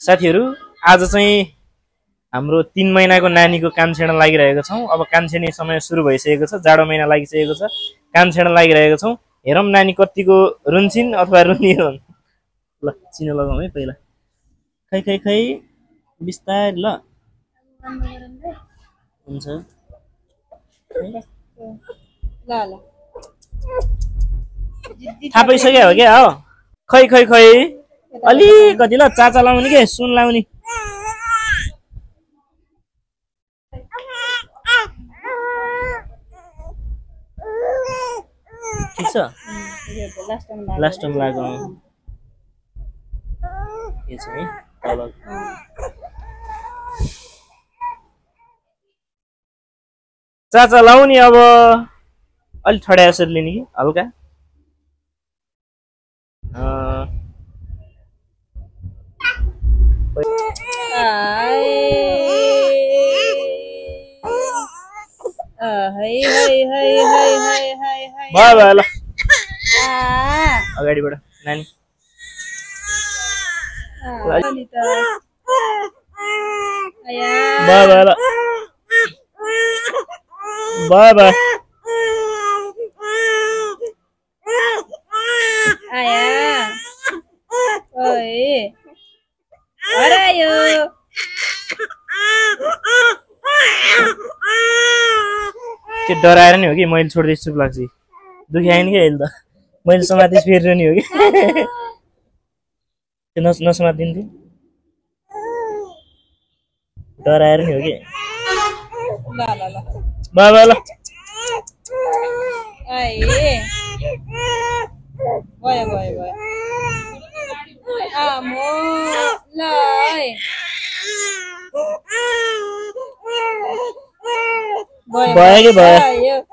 साथीहरु आज चाहिँ हाम्रो 3 महिनाको नानीको कान छेड्न लागिरहेको छौं। अब कान छेड्ने समय सुरु भइसकेको छ, जाडो महिना लागिसकेको छ, कान छेड्न लागिरहेको छौं। हेरौं नानी कतिको रुन्छिन् अथवा रुन्दिनन्। ल चिनो लगाउँ है पहिला। खै खै खै बिस्तारै ल हुन्छ ल ल थाहा पाइसक्यो हो क्या हो। खै खै खै अलिकति ल चाचा लाउने के सुन लाउने। ठिक छ लास्ट टाइम लाग्यो यो चाहिँ तल चाचा लाउने। अब अलि ठड्या यसरी लिने कि हल्का भयो ल अगाडिबाट नानी भयो ल भयो त्यो डराएर नि हो कि मैले छोड्दै चुप लाग्छ। दुखी आएन कि अहिले त मैले समातेस फेरि नि हो कि त्यो नसमातिन्थ्यो डराएर नि हो कि बाबा ल भयो कि भयो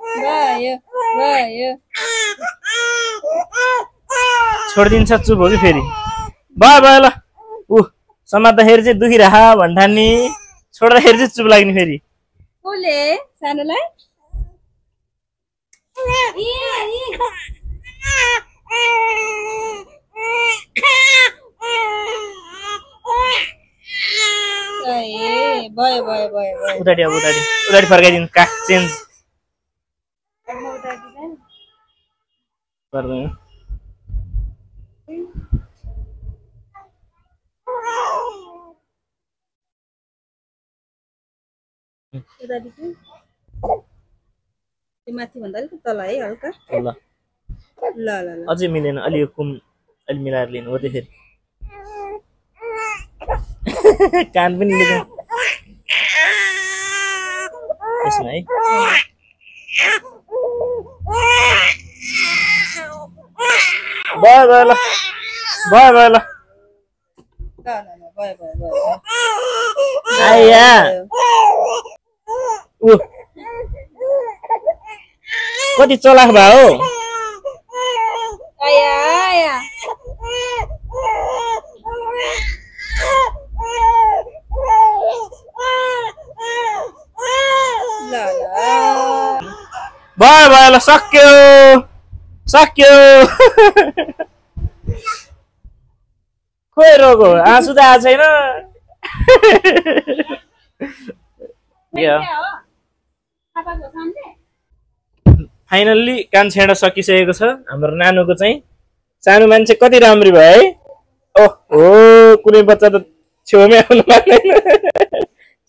छोडिदिन्छ चुप हो कि फेरि भयो भयो ल ऊ समात्दाखेरि चाहिँ दुखिरह भन्ठान्ने छोड्दाखेरि चाहिँ चुप लाग्ने फेरि सानोलाई उताडी अब उताडी फर्काइदिनु काख चेन्ज गर्दैन। माथि भन्दा अलिक तल है हल्का ल ल ल अझै मिलेन अलि यो कुम अलि मिलाएर लिनु हो त्यसरी कान पनि लिनु यसमा है भयो भयो ल भयो भयो ल आया ऊ कति चलाक भयो भयो भयो ल सक्यो सक्यो खोइ रोगो आँसु त आएको छैन फाइनल्ली कान छेड्न सकिसकेको छ हाम्रो नानुको चाहिँ। सानो मान्छे कति राम्री भयो है। ओहो कुनै बच्चा त छेउमै आउनु मान्दैन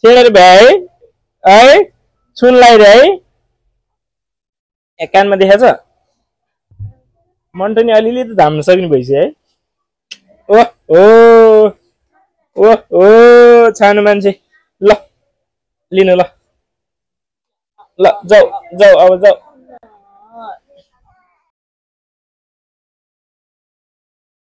छेडेर भ्याए है सुन लगाइरहे है कानमा देखाछ मन्टो नि अलिअलि त धाम्न सक्ने भइसक्यो है। ओ सानो मान्छे ल लिनु ल ल जाऊ जाऊ अब जाऊ